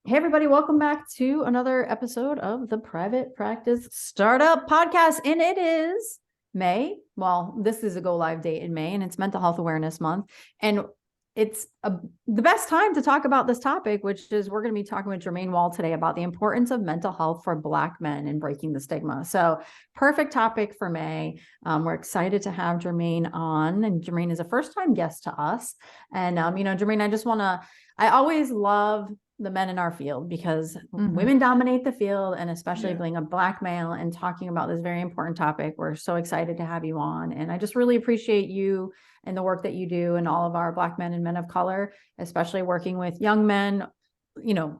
Hey, everybody, welcome back to another episode of the Private Practice Startup Podcast. And it is May. Well, this is a go live date in May, and it's Mental Health Awareness Month. And it's the best time to talk about this topic, which is we're going to be talking with Jermaine Wall today about the importance of mental health for Black men and breaking the stigma. So, perfect topic for May. We're excited to have Jermaine on, and Jermaine is a first-time guest to us. And Jermaine, I always love the men in our field because women dominate the field, and especially being a Black male and talking about this very important topic. We're so excited to have you on. And I just really appreciate you and the work that you do and all of our Black men and men of color, especially working with young men,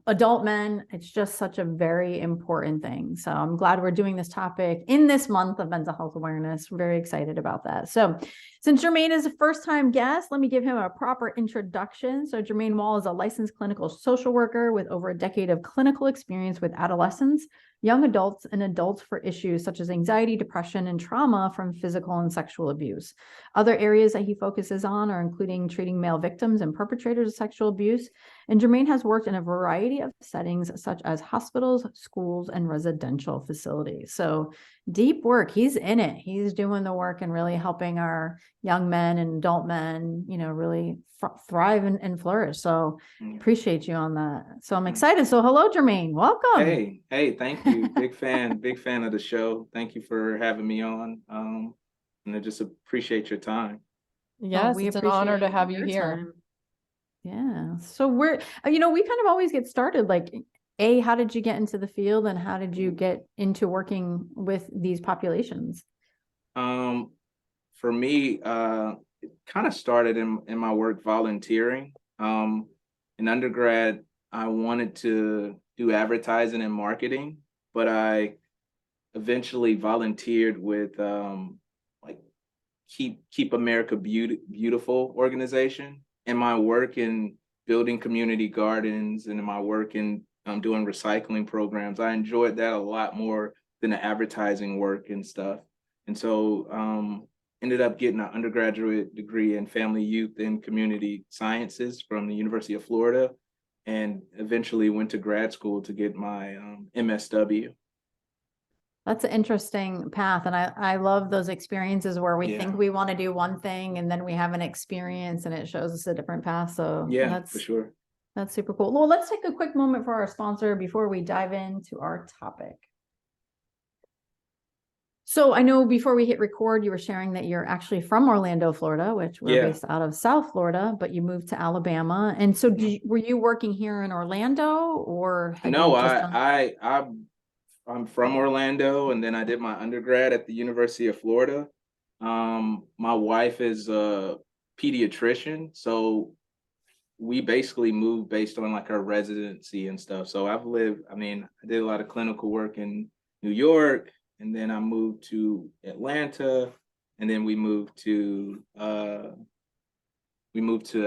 adult men. It's just such a very important thing. So I'm glad we're doing this topic in this month of mental health awareness. We're very excited about that. So since Jermaine is a first-time guest, let me give him a proper introduction. So Jermaine Wall is a licensed clinical social worker with over a decade of clinical experience with adolescents, young adults, and adults for issues such as anxiety, depression, and trauma from physical and sexual abuse. Other areas that he focuses on are including treating male victims and perpetrators of sexual abuse. And Jermaine has worked in a variety of settings such as hospitals, schools, and residential facilities. So deep work. He's in it. He's doing the work and really helping our young men and adult men, really thrive and flourish. So appreciate you on that. So I'm excited. So hello, Jermaine. Welcome. Hey, thank you. Big fan of the show. Thank you for having me on. And I just appreciate your time. Yes, it's an honor to have you here. Yeah. So we kind of always get started like, how did you get into the field and how did you get into working with these populations? For me, it kind of started in my work volunteering. In undergrad, I wanted to do advertising and marketing, but I eventually volunteered with like Keep America Beautiful organization. In my work in building community gardens and in my work in doing recycling programs, I enjoyed that a lot more than the advertising work and stuff. And so ended up getting an undergraduate degree in family, youth, and community sciences from the University of Florida, and eventually went to grad school to get my MSW. That's an interesting path. And I love those experiences where we think we want to do one thing and then we have an experience and it shows us a different path. So that's for sure. That's super cool. Well, let's take a quick moment for our sponsor before we dive into our topic. So I know before we hit record, you were sharing that you're actually from Orlando, Florida, which we're based out of South Florida, but you moved to Alabama. And so were you working here in Orlando or? No, I'm from Orlando, and then I did my undergrad at the University of Florida. My wife is a pediatrician, so we basically moved based on like our residency and stuff. So I did a lot of clinical work in New York, and then I moved to Atlanta, and then we moved to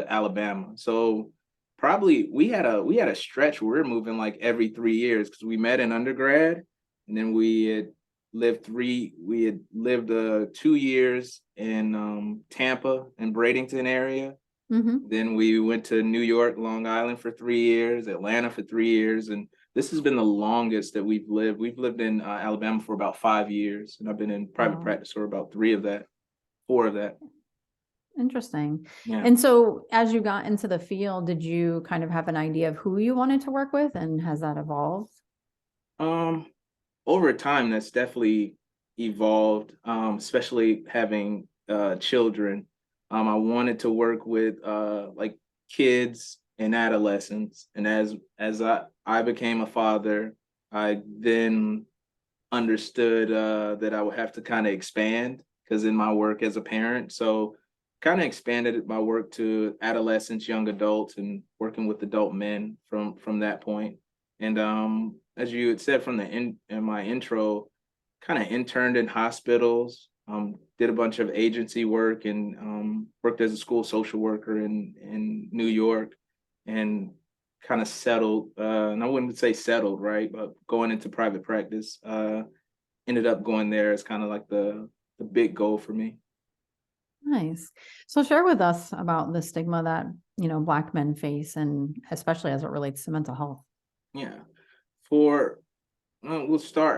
Alabama. So probably we had a stretch where we were moving like every 3 years because we met in undergrad, and then we had lived 2 years in Tampa and Bradenton area. Then we went to New York, Long Island for 3 years, Atlanta for 3 years, and this has been the longest that we've lived. We've lived in Alabama for about 5 years, and I've been in private practice for about 4 of that. Interesting. Yeah. And so as you got into the field, did you kind of have an idea of who you wanted to work with, and has that evolved? Over time, that's definitely evolved, especially having children. I wanted to work with like kids and adolescents. And as I became a father, I then understood that I would have to kind of expand because in my work as a parent. So kind of expanded my work to adolescents, young adults, and working with adult men from that point. And as you had said in my intro, kind of interned in hospitals, did a bunch of agency work, and worked as a school social worker in New York, and kind of settled. And I wouldn't say settled, right, but going into private practice. Ended up going there as kind of like the big goal for me. Nice. So share with us about the stigma that, Black men face, and especially as it relates to mental health. Yeah. I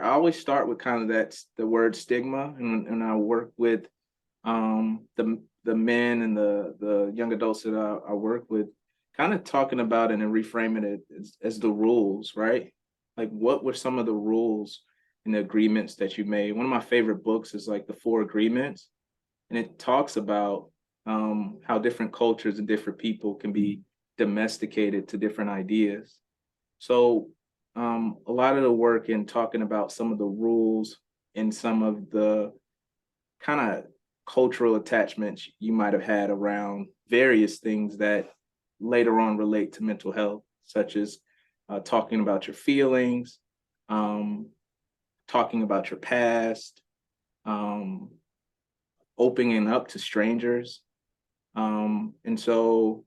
always start with kind of the word stigma, and I work with the men and the young adults that I work with, kind of talking about it and reframing it as the rules, right? Like, what were some of the rules and the agreements that you made? One of my favorite books is like the Four Agreements, and it talks about how different cultures and different people can be domesticated to different ideas. So a lot of the work in talking about some of the rules and some of the kind of cultural attachments you might have had around various things that later on relate to mental health, such as talking about your feelings, um, talking about your past, um, opening up to strangers. And so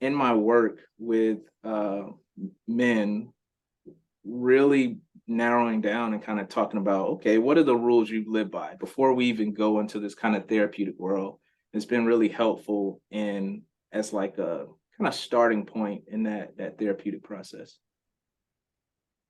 in my work with men, really narrowing down and kind of talking about, okay, what are the rules you live by before we even go into this kind of therapeutic world? It's been really helpful in as like a kind of starting point in that therapeutic process.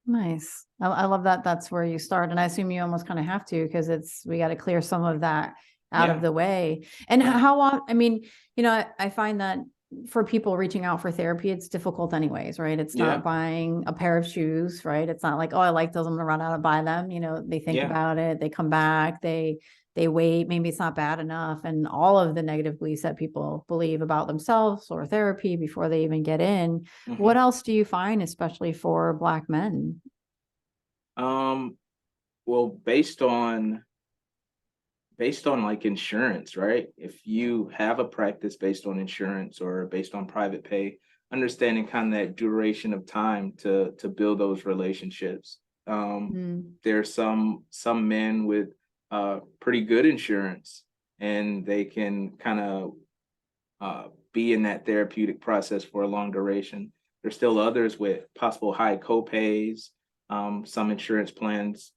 Nice. I love that. That's where you start. And I assume you almost kind of have to, because we got to clear some of that out of the way. And how, I mean, I find that for people reaching out for therapy, it's difficult anyways, right? It's not buying a pair of shoes, right? It's not like, oh, I like those, I'm gonna run out and buy them. They think about it, they come back, they wait, maybe it's not bad enough. And all of the negative beliefs that people believe about themselves or therapy before they even get in. What else do you find, especially for Black men? Well, based on like insurance, right? If you have a practice based on insurance or based on private pay, understanding kind of that duration of time to build those relationships. There's some men with pretty good insurance, and they can kind of be in that therapeutic process for a long duration. There's still others with possible high co-pays. Some insurance plans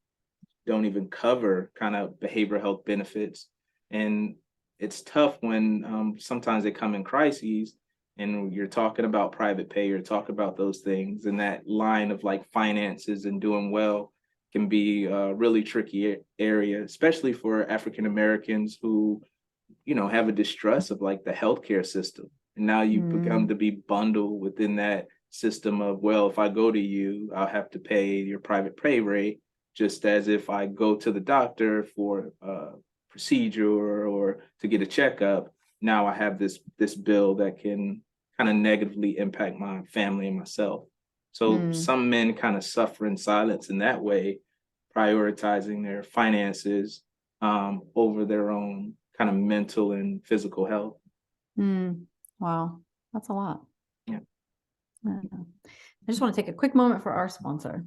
don't even cover kind of behavioral health benefits. And it's tough when sometimes they come in crises, and you're talking about private pay, you're talking about those things, and that line of like finances and doing well can be a really tricky area, especially for African Americans who, have a distrust of like the healthcare system. And now you've become to be bundled within that system of, well, if I go to you, I'll have to pay your private pay rate, just as if I go to the doctor for a procedure or to get a checkup. Now I have this bill that can kind of negatively impact my family and myself. So some men kind of suffer in silence in that way, prioritizing their finances over their own kind of mental and physical health. Wow, that's a lot. Yeah. I just want to take a quick moment for our sponsor.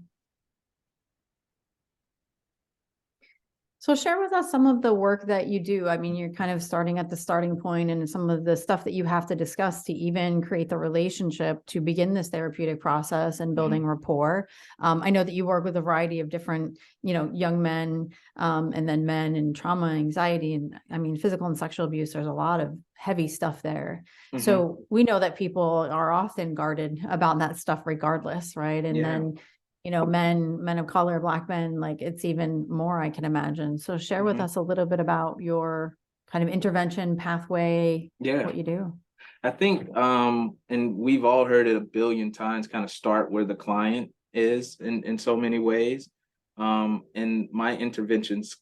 So share with us some of the work that you do. I mean, you're kind of starting at the starting point, and some of the stuff that you have to discuss to even create the relationship to begin this therapeutic process and building rapport. I know that you work with a variety of different, young men, and then men and trauma, anxiety, and I mean, physical and sexual abuse. There's a lot of heavy stuff there. So we know that people are often guarded about that stuff regardless, right? And then men of color, Black men, like it's even more, I can imagine. So share with us a little bit about your kind of intervention pathway, what you do. I think, and we've all heard it a billion times, kind of start where the client is in so many ways. And my interventions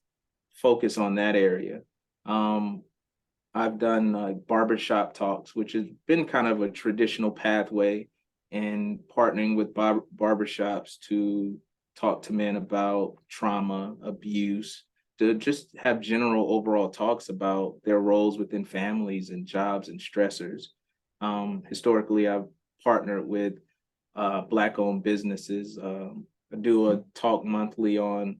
focus on that area. I've done like barbershop talks, which has been kind of a traditional pathway, and partnering with barbershops to talk to men about trauma, abuse, to just have general overall talks about their roles within families and jobs and stressors. Historically, I've partnered with Black-owned businesses. I do a talk monthly on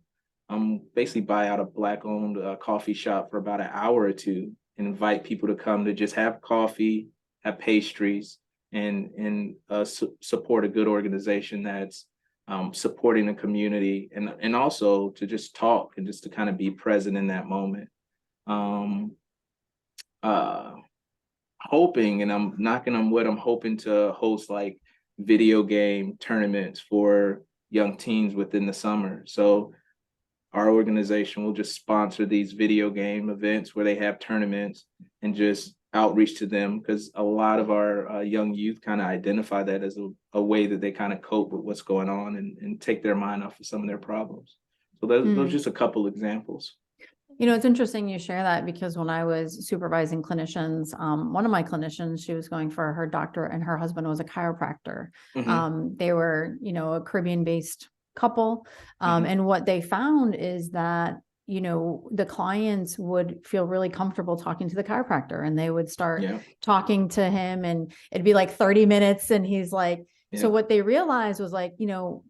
basically buy out a Black-owned coffee shop for about an hour or two, and invite people to come to just have coffee, have pastries, and support a good organization that's supporting the community, and also to just talk and just to kind of be present in that moment. Hoping, and I'm knocking on wood, I'm hoping to host like video game tournaments for young teens within the summer. So our organization will just sponsor these video game events where they have tournaments and just outreach to them, because a lot of our young youth kind of identify that as a way that they kind of cope with what's going on and take their mind off of some of their problems. So those are just a couple examples. You know, it's interesting you share that, because when I was supervising clinicians, one of my clinicians, she was going for her doctorate and her husband was a chiropractor. They were, you know, a Caribbean-based couple. And what they found is that, you know, the clients would feel really comfortable talking to the chiropractor, and they would start talking to him, and it'd be like 30 minutes. And he's like, so what they realized was like, you know,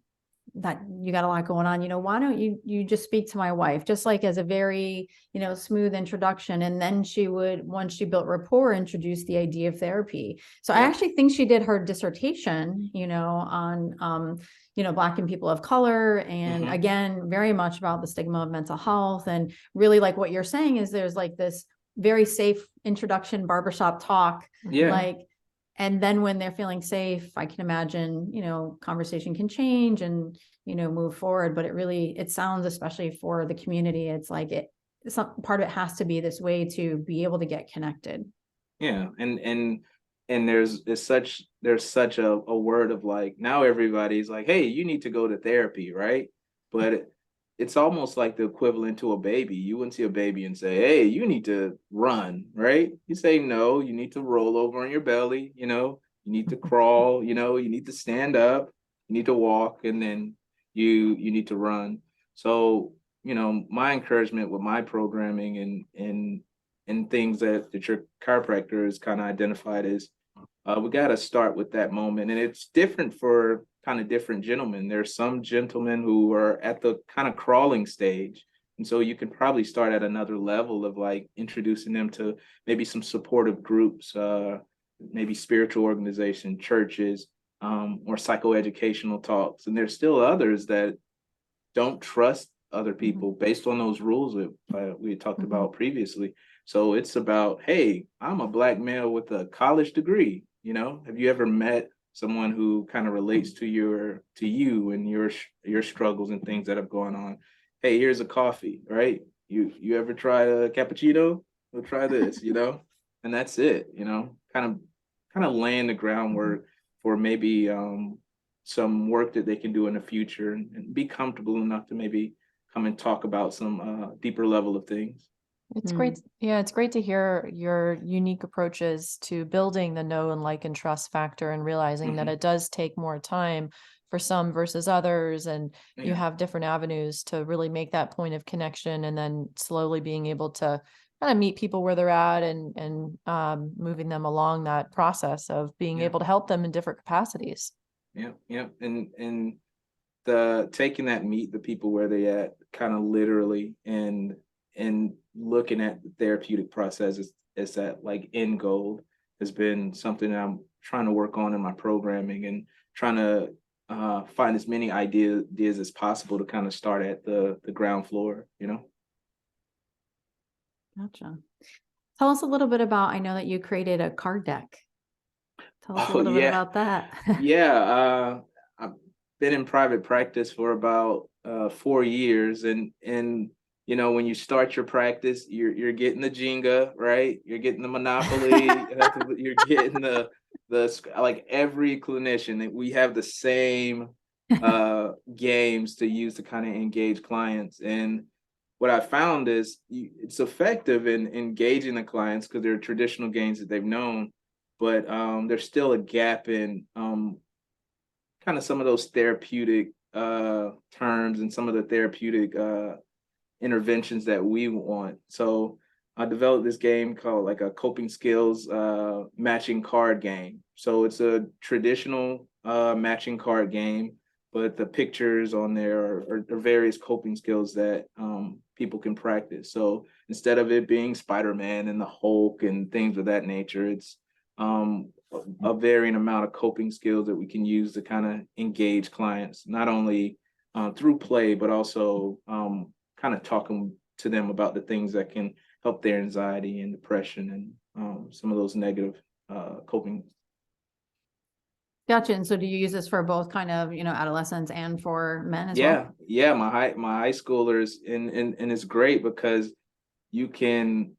that you got a lot going on, you know, why don't you just speak to my wife, just like as a very, you know, smooth introduction. And then she would, once she built rapport, introduce the idea of therapy. So I actually think she did her dissertation, you know, on, you know, Black and people of color. And again, very much about the stigma of mental health. And really, like what you're saying is there's like this very safe introduction, barbershop talk, like, and then when they're feeling safe, I can imagine, you know, conversation can change and, you know, move forward. But it sounds, especially for the community, it's like some part of it has to be this way to be able to get connected. Yeah. And there's such a word of like, now everybody's like, hey, you need to go to therapy, right? But it's almost like the equivalent to a baby. You wouldn't see a baby and say, hey, you need to run, right? You say, no, you need to roll over on your belly, you know, you need to crawl, you know, you need to stand up, you need to walk, and then you need to run. So, you know, my encouragement with my programming and things that your chiropractor has kind of identified is we got to start with that moment. And it's different for kind of different gentlemen. There's some gentlemen who are at the kind of crawling stage. And so you can probably start at another level of like introducing them to maybe some supportive groups, maybe spiritual organization, churches, or psychoeducational talks. And there's still others that don't trust other people based on those rules that we talked about previously. So it's about, hey, I'm a Black male with a college degree. You know, have you ever met someone who kind of relates to you and your struggles and things that have gone on? Hey, here's a coffee, right? You ever try a cappuccino? We'll try this, you know, and that's it. You know, kind of laying the groundwork for maybe some work that they can do in the future and be comfortable enough to maybe come and talk about some deeper level of things. It's great. Yeah, it's great to hear your unique approaches to building the know and like and trust factor, and realizing that it does take more time for some versus others. And you have different avenues to really make that point of connection, and then slowly being able to kind of meet people where they're at and moving them along that process of being able to help them in different capacities. Yeah. And the taking that meet the people where they at kind of literally and looking at the therapeutic process as that like end goal has been something that I'm trying to work on in my programming, and trying to find as many ideas as possible to kind of start at the ground floor, you know? Gotcha. Tell us a little bit about, I know that you created a card deck. Tell us a little bit about that. I've been in private practice for about 4 years, and you know, when you start your practice, you're getting the Jenga, right? You're getting the Monopoly, you're getting the like every clinician, we have the same games to use to kind of engage clients. And what I found is it's effective in engaging the clients because they're traditional games that they've known, but there's still a gap in kind of some of those therapeutic terms and some of the therapeutic interventions that we want. So I developed this game called like a coping skills matching card game. So it's a traditional matching card game, but the pictures on there are various coping skills that people can practice. So instead of it being Spider-Man and the Hulk and things of that nature, it's a varying amount of coping skills that we can use to kind of engage clients, not only through play, but also kind of talking to them about the things that can help their anxiety and depression and some of those negative coping. Gotcha. And so do you use this for both kind of, adolescents and for men as Yeah, well? yeah, my high schoolers, and it's great because you can,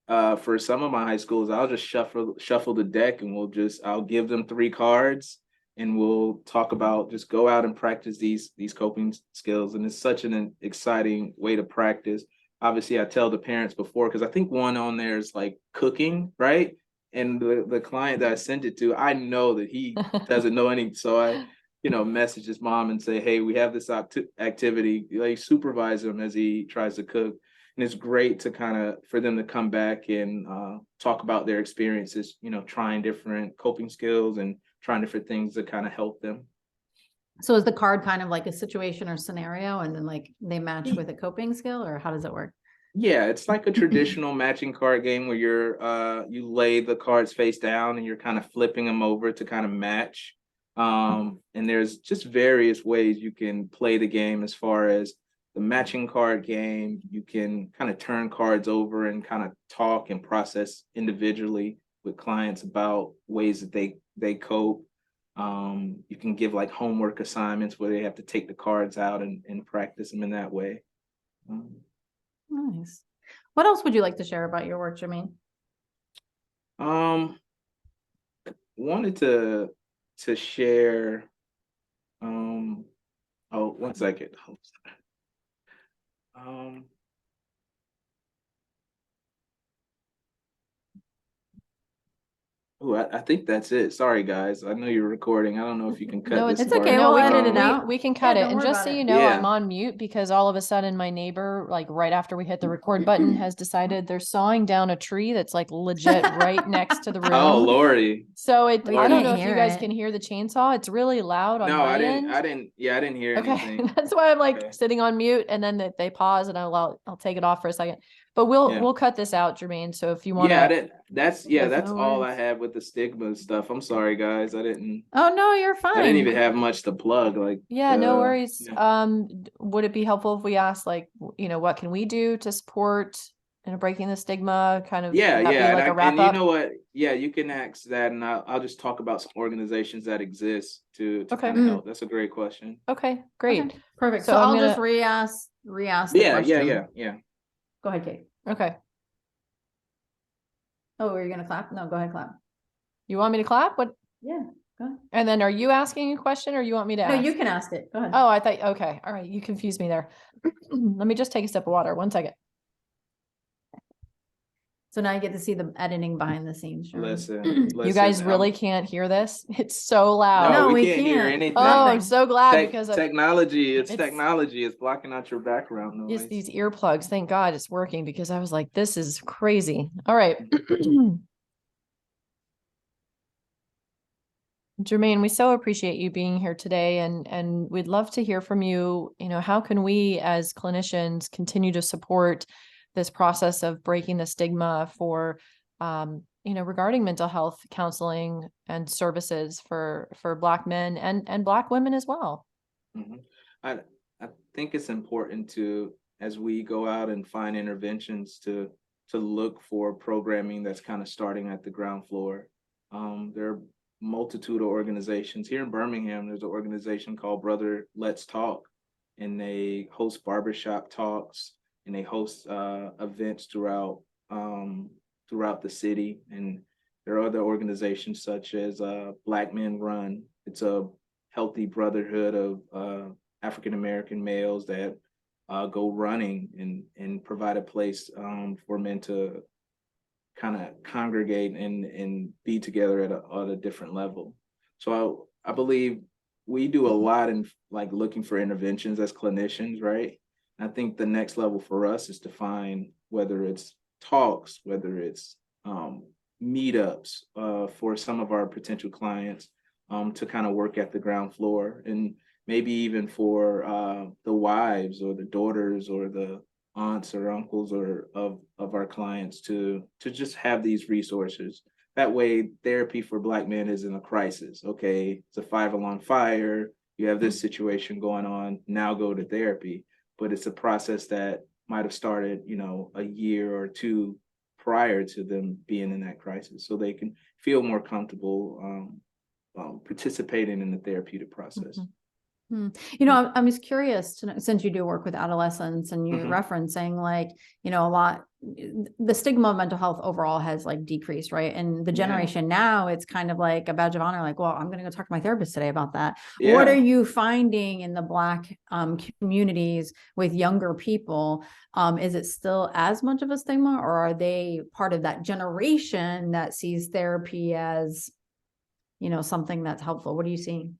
for some of my high schools, I'll just shuffle the deck, and I'll give them 3 cards, and we'll talk about, just go out and practice these coping skills. And it's such an exciting way to practice. Obviously, I tell the parents before, because I think one on there is like cooking, right? And the client that I sent it to, I know that he doesn't know any, so I message his mom and say, hey, we have this activity, like supervise him as he tries to cook. And it's great to for them to come back and talk about their experiences, trying different coping skills and trying different things to kind of help them. So is the card kind of like a situation or scenario, and then like they match with a coping skill, or how does it work? Yeah, it's like a traditional matching card game where you lay the cards face down and you're kind of flipping them over to kind of match. And there's just various ways you can play the game. As far as the matching card game, you can kind of turn cards over and kind of talk and process individually with clients about ways that they cope. You can give like homework assignments where they have to take the cards out and practice them in that way. Nice. What else would you like to share about your work, Jermaine? Wanted to share. Oh, 1 second. Oh, I think that's it. Sorry, guys. I know you're recording. I don't know if you can cut No, this It's part. okay. No, We'll we edit can it out. we can cut Yeah, it. don't And worry just about so it. you know, Yeah. I'm on mute because all of a sudden my neighbor, like right after we hit the record button, has decided they're sawing down a tree that's like legit right next to the Oh, room. Lordy. So We I don't can't know if you hear guys it. can hear the chainsaw. It's really loud on No, my I didn't. end. Yeah, I didn't hear Okay, anything. that's why I'm like Okay. sitting on mute, and then they pause, and I'll take it off for a second. But Yeah. we'll cut this out, Jermaine. So if you want Yeah, I to, didn't. That's No all I worries. had with the stigma stuff. I'm sorry, guys. I didn't Oh no, you're even fine. have much to plug. Like, yeah, no worries. yeah. Would it be helpful if we asked, like, what can we do to support, breaking the stigma? Kind of, Yeah, would that be yeah, like a wrap and you up? know what? Yeah, you can ask that, and I'll just talk about some organizations that exist to Okay. kind of help. That's a great question. Okay, great. Okay, perfect. So So I'm I'll just gonna, re-ask the Yeah, question. yeah. Go ahead, Kate. okay. Oh, are you gonna clap? No, go ahead, clap. You want me to clap? What? Yeah, go ahead. And then are you asking a question, or you want me to No, ask? you can ask it. Go ahead. Oh, I thought, okay. All right. You confused me there. Let me just take a sip of water. 1 second. So now you get to see the editing behind the scenes, Jermaine. You guys really can't hear this? It's so loud. No, No, we we can't hear can't. anything. Oh, I'm Nothing. so glad because Technology, it's it's- technology. It's blocking out your background it's noise. these earplugs. Thank God it's working, because I was like, this is crazy. All right. Jermaine, we so appreciate you being here today, and we'd love to hear from you. How can we as clinicians continue to support this process of breaking the stigma for, regarding mental health counseling and services for Black men and Black women as well? Mhm. I think it's important to, as we go out and find interventions, to look for programming that's kind of starting at the ground floor. There are multitude of organizations here in Birmingham. There's an organization called Brother Let's Talk, and they host barbershop talks, and they host events throughout the city. And there are other organizations such as Black Men Run. It's a healthy brotherhood of African American males that go running and provide a place for men to kind of congregate and be together at a different level. So I believe we do a lot in like looking for interventions as clinicians, right? And I think the next level for us is to find, whether it's talks, whether it's meetups for some of our potential clients, to kind of work at the ground floor, and maybe even for the wives or the daughters or the aunts or uncles or of our clients to just have these resources. That way, therapy for Black men isn't a crisis. Okay, it's a 5-alarm fire. You have this situation going on. Now go to therapy. But it's a process that might have started, a year or two prior to them being in that crisis, so they can feel more comfortable participating in the therapeutic process. You know, I'm just curious to know, since you do work with adolescents and you're referencing like, you know, a lot, the stigma of mental health overall has like decreased, right? And the generation now, it's kind of like a badge of honor, like, well, I'm going to go talk to my therapist today about that. Yeah. What are you finding in the Black communities with younger people? Is it still as much of a stigma, or are they part of that generation that sees therapy as, you know, something that's helpful? What are you seeing?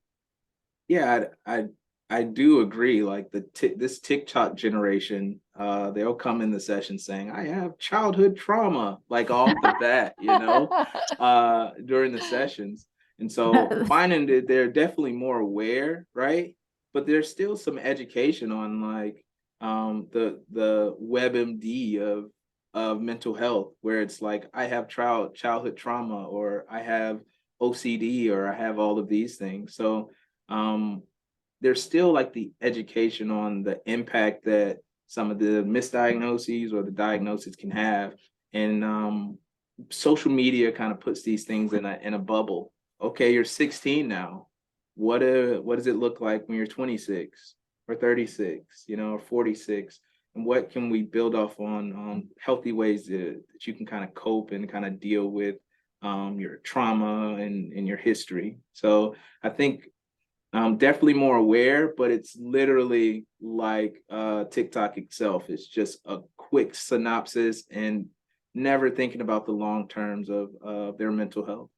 Yeah, I do agree. Like this TikTok generation, they'll come in the session saying, "I have childhood trauma," like off the bat, you know, during the sessions. And so finding that they're definitely more aware, right? But there's still some education on like the WebMD of mental health, where it's like I have childhood trauma, or I have OCD, or I have all of these things. So there's still like the education on the impact that some of the misdiagnoses or the diagnoses can have. And social media kind of puts these things in a bubble. Okay, you're 16 now. What does it look like when you're 26 or 36, you know, or 46? And what can we build off on healthy ways that you can kind of cope and kind of deal with your trauma and your history? So I think I'm definitely more aware, but it's literally like TikTok itself. It's just a quick synopsis and never thinking about the long terms of their mental health.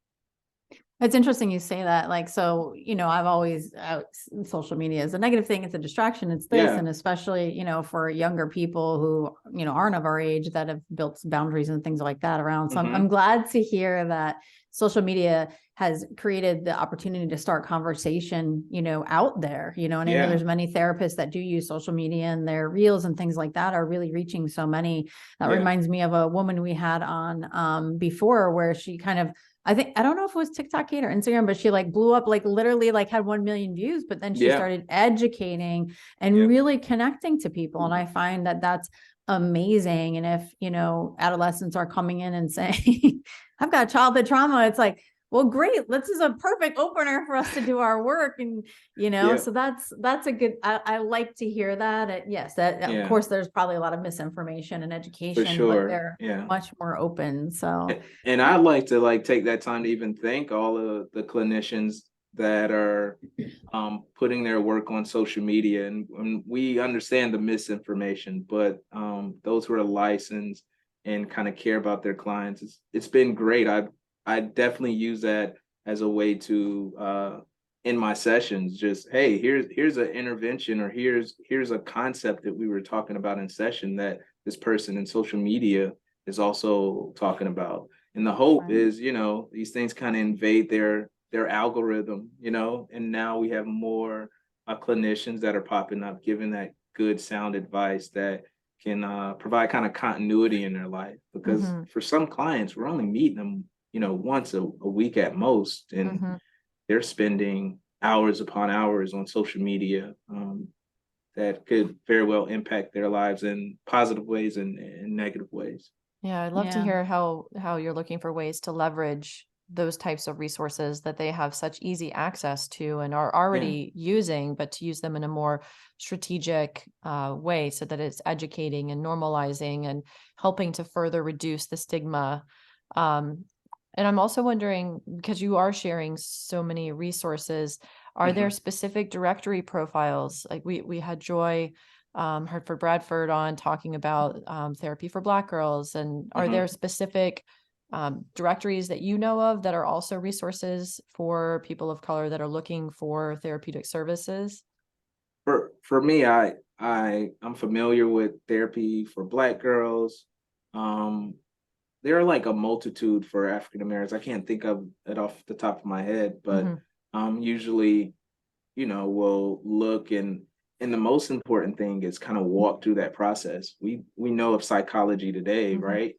It's interesting you say that. Like, so, you know, I've always social media is a negative thing. It's a distraction. It's this. Yeah. And especially, you know, for younger people who, you know, aren't of our age that have built boundaries and things like that around. So I'm glad to hear that social media has created the opportunity to start conversation, you know, out there, you know, and I know there's many therapists that do use social media, and their reels and things like that are really reaching so many. That reminds me of a woman we had on before, where she kind of, I don't know if it was TikTok or Instagram, but she like blew up, like literally like had 1 million views, but then she started educating and really connecting to people. And I find that that's amazing. And if, you know, adolescents are coming in and saying, I've got childhood trauma, it's like, well, great. This is a perfect opener for us to do our work. And, you know, so that's a good, I like to hear that. Yes, that of course, there's probably a lot of misinformation and education, but they're much more open. So, and I'd like to like take that time to even thank all of the clinicians that are putting their work on social media. And we understand the misinformation, but those who are licensed and kind of care about their clients, it's been great. I definitely use that as a way to in my sessions, just, hey, here's an intervention, or here's a concept that we were talking about in session that this person in social media is also talking about. And the hope is, you know, these things kind of invade their algorithm, you know, and now we have more clinicians that are popping up, giving that good sound advice that can provide kind of continuity in their life. Because for some clients, we're only meeting them, you know, once a week at most, and they're spending hours upon hours on social media that could very well impact their lives in positive ways and negative ways. Yeah, I'd love to hear how you're looking for ways to leverage those types of resources that they have such easy access to and are already using, but to use them in a more strategic way, so that it's educating and normalizing and helping to further reduce the stigma. And I'm also wondering, because you are sharing so many resources, are there specific directory profiles? Like we had Joy Hartford Bradford on talking about therapy for Black girls. And are there specific directories that you know of that are also resources for people of color that are looking for therapeutic services? For me, I'm familiar with therapy for Black girls. There are like a multitude for African Americans. I can't think of it off the top of my head, but usually, you know, we'll look, and the most important thing is kind of walk through that process. We know of psychology today, right?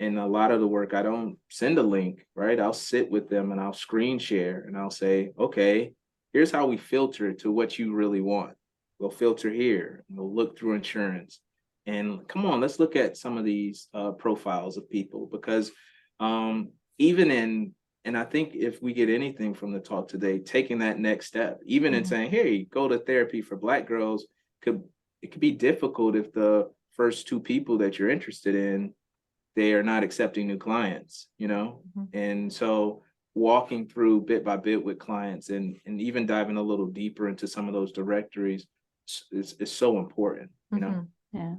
And a lot of the work, I don't send a link, right? I'll sit with them and I'll screen share and I'll say, okay, here's how we filter to what you really want. We'll filter here, and we'll look through insurance. And come on, let's look at some of these profiles of people, because even in And I think if we get anything from the talk today, taking that next step, even in saying, hey, go to therapy for Black girls, it could be difficult if the first two people that you're interested in, they are not accepting new clients, And so walking through bit by bit with clients and even diving a little deeper into some of those directories is so important, Yeah.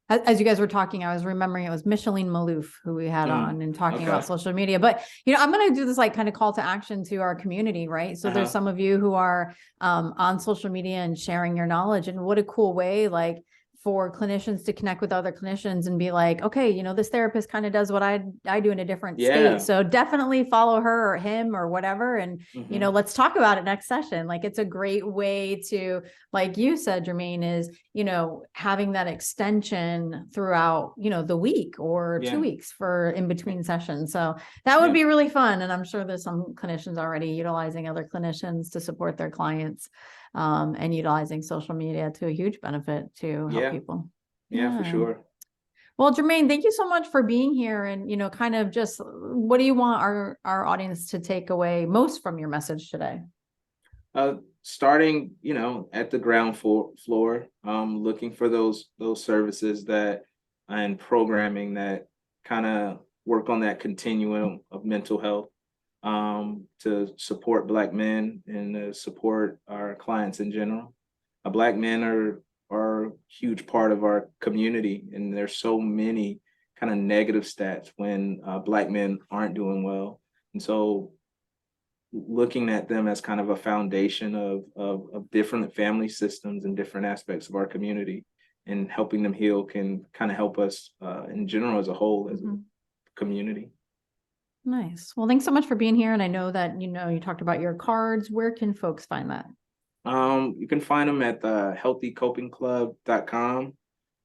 As you guys were talking, I was remembering it was Micheline Malouf who we had on and talking about social media. But, I'm going to do this like kind of call to action to our community, right? So there's some of you who are on social media and sharing your knowledge. And what a cool way, like, for clinicians to connect with other clinicians and be like, okay, this therapist kind of does what I do in a different state. So definitely follow her or him or whatever. And, let's talk about it next session. Like, it's a great way to, like you said, Jermaine, is, having that extension throughout, the week or 2 weeks for in between sessions. So that would be really fun. And I'm sure there's some clinicians already utilizing other clinicians to support their clients. And utilizing social media to a huge benefit to help people. Yeah, for sure. Well, Jermaine, thank you so much for being here and, kind of just what do you want our audience to take away most from your message today? Starting, at the ground floor, looking for those services that and programming that kind of work on that continuum of mental health. To support Black men and to support our clients in general. Black men are a huge part of our community, and there's so many kind of negative stats when Black men aren't doing well. And so looking at them as kind of a foundation of different family systems and different aspects of our community and helping them heal can kind of help us in general as a whole, as a community. Nice. Well, thanks so much for being here. And I know that, you talked about your cards. Where can folks find that? You can find them at the healthycopingclub.com.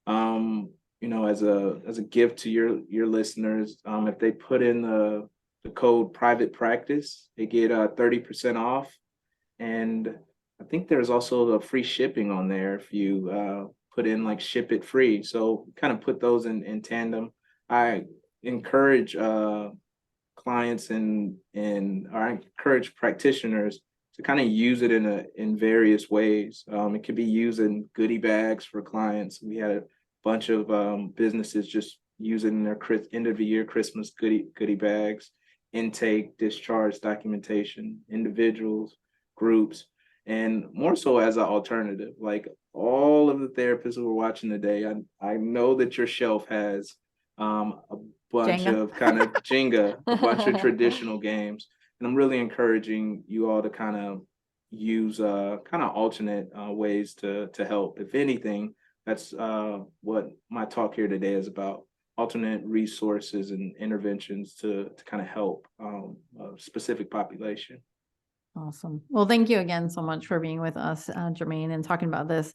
As a gift to your listeners, if they put in the code private practice, they get 30% off. And I think there's also the free shipping on there if you put in like ship it free. So kind of put those in tandem. I encourage clients and I encourage practitioners to kind of use it in various ways. It could be used in goodie bags for clients. We had a bunch of businesses just using their end of the year Christmas goodie bags, intake, discharge documentation, individuals, groups, and more so as an alternative. Like all of the therapists who are watching today, I know that your shelf has a bunch Jenga. of kind of Jenga, a bunch of traditional games. And I'm really encouraging you all to kind of use kind of alternate ways to help. If anything, that's what my talk here today is about. Alternate resources and interventions to kind of help a specific population. Awesome. Well, thank you again so much for being with us, Jermaine, and talking about this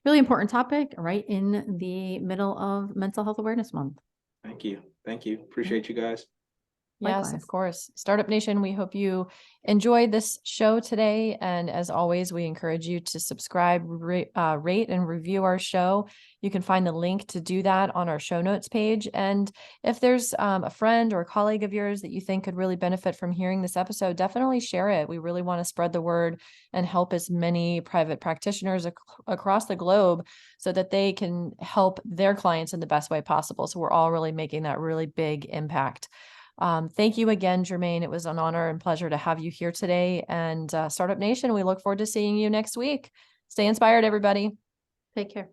really important topic right in the middle of Mental Health Awareness Month. Thank you. Appreciate you guys. Yes, Likewise. of course. Startup Nation, we hope you enjoyed this show today. And as always, we encourage you to subscribe, rate, and review our show. You can find the link to do that on our show notes page. And if there's a friend or a colleague of yours that you think could really benefit from hearing this episode, definitely share it. We really want to spread the word and help as many private practitioners across the globe so that they can help their clients in the best way possible. So we're all really making that really big impact. Thank you again, Jermaine. It was an honor and pleasure to have you here today. And Startup Nation, we look forward to seeing you next week. Stay inspired, everybody. Take care.